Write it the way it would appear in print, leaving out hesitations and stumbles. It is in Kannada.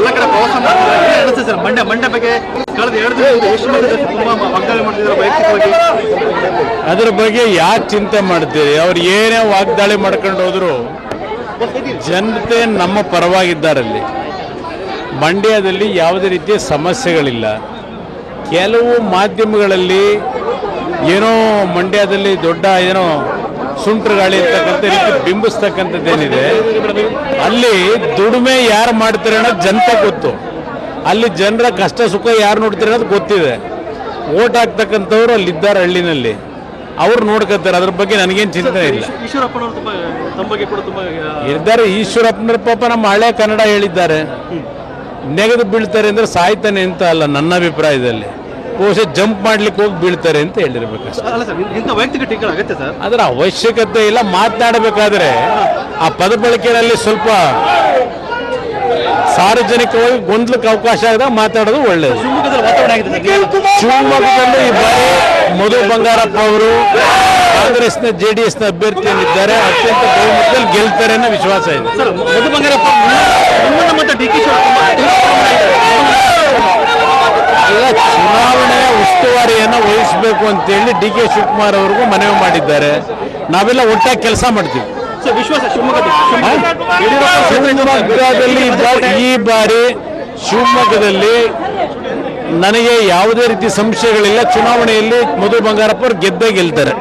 ಎಲ್ಲ ಕಡೆ ಪ್ರವಾಸ ಮಾಡ್ತಿದ್ದಾರೆ ಸರ್. ಮಂಡ್ಯ ಬಗ್ಗೆ ಕಳೆದ 2 ದಿನ ಎಷ್ಟು ಮಂದಿ ತುಂಬಾ ವಾಗ್ದಾಳಿ ಮಾಡ್ತಿದ್ದಾರೆ ವೈಯಕ್ತಿಕವಾಗಿ. ಅದ್ರ ಬಗ್ಗೆ ಯಾಕೆ ಚಿಂತೆ ಮಾಡ್ತೀರಿ? ಅವ್ರು ಏನೇ ವಾಗ್ದಾಳಿ ಮಾಡ್ಕೊಂಡು ಹೋದ್ರು ಜನತೆ ನಮ್ಮ ಪರವಾಗಿದ್ದಾರಲ್ಲಿ. ಮಂಡ್ಯದಲ್ಲಿ ಯಾವುದೇ ರೀತಿಯ ಸಮಸ್ಯೆಗಳಿಲ್ಲ. ಕೆಲವು ಮಾಧ್ಯಮಗಳಲ್ಲಿ ಏನೋ ಮಂಡ್ಯದಲ್ಲಿ ದೊಡ್ಡ ಏನೋ ಸುಂಟ್ರ ಗಾಳಿ ಅಂತಕ್ಕಂಥ ರೀತಿ ಬಿಂಬಿಸ್ತಕ್ಕಂಥದ್ದೇನಿದೆ, ಅಲ್ಲಿ ದುಡಿಮೆ ಯಾರು ಮಾಡ್ತಾರೆ ಅನ್ನೋದು ಜನತೆ ಗೊತ್ತು. ಅಲ್ಲಿ ಜನರ ಕಷ್ಟ ಸುಖ ಯಾರು ನೋಡ್ತಾರೆ ಅನ್ನೋದು ಗೊತ್ತಿದೆ. ಓಟ್ ಹಾಕ್ತಕ್ಕಂಥವ್ರು ಅಲ್ಲಿದ್ದಾರೆ, ಹಳ್ಳಿನಲ್ಲಿ ಅವ್ರು ನೋಡ್ಕೊತಾರೆ. ಅದ್ರ ಬಗ್ಗೆ ನನಗೇನು ಚಿಂತೆ ಇಲ್ಲ. ಇದ್ದಾರೆ ಈಶ್ವರಪ್ಪನವ್ರ ಪಾಪ ನಮ್ಮ ಹಳೆ ಕನ್ನಡ ಹೇಳಿದ್ದಾರೆ, ನೆಗೆದು ಬೀಳ್ತಾರೆ ಅಂದ್ರೆ ಸಾಯ್ತಾನೆ ಅಂತ ಅಲ್ಲ, ನನ್ನ ಅಭಿಪ್ರಾಯದಲ್ಲಿ ಬಹುಶಃ ಜಂಪ್ ಮಾಡ್ಲಿಕ್ಕೆ ಹೋಗಿ ಬೀಳ್ತಾರೆ ಅಂತ ಹೇಳಿರ್ಬೇಕು. ಅದರ ಅವಶ್ಯಕತೆ ಇಲ್ಲ. ಮಾತನಾಡಬೇಕಾದ್ರೆ ಆ ಪದ ಬಳಕೆಯಲ್ಲಿ ಸ್ವಲ್ಪ ಸಾರ್ವಜನಿಕವಾಗಿ ಗೊಂದಲಕ್ಕೆ ಅವಕಾಶ ಆದಾಗ ಮಾತಾಡೋದು ಒಳ್ಳೆಯದು. ಶಿವಮೊಗ್ಗದಲ್ಲಿ ಈ ಬಾರಿ ಮಧು ಬಂಗಾರಪ್ಪ ಅವರು ಕಾಂಗ್ರೆಸ್ನ JDS ನ ಅಭ್ಯರ್ಥಿಯಲ್ಲಿದ್ದಾರೆ. ಅತ್ಯಂತ ಬಹುಮತದಲ್ಲಿ ಗೆಲ್ತಾರೆ ಅನ್ನೋ ವಿಶ್ವಾಸ ಇದೆ. ಮಧು ಬಂಗಾರಪ್ಪ ಈಗ ಚುನಾವಣೆಯ ಉಸ್ತುವಾರಿಯನ್ನು ವಹಿಸಬೇಕು ಅಂತೇಳಿ DK ಶಿವಕುಮಾರ್ ಅವ್ರಿಗೂ ಮನವಿ ಮಾಡಿದ್ದಾರೆ. ನಾವೆಲ್ಲ ಒಟ್ಟಾಗಿ ಕೆಲಸ ಮಾಡ್ತೀವಿ. ಶಿವಮೊಗ್ಗದಲ್ಲಿ ಈ ಬಾರಿ ಶಿವಮೊಗ್ಗದಲ್ಲಿ ನನಗೆ ಯಾವುದೇ ರೀತಿ ಸಂಶಯಗಳಿಲ್ಲ. ಚುನಾವಣೆಯಲ್ಲಿ ಮಧು ಬಂಗಾರಪ್ಪ ಅವರು ಗೆದ್ದೇ ಗೆಲ್ತಾರೆ.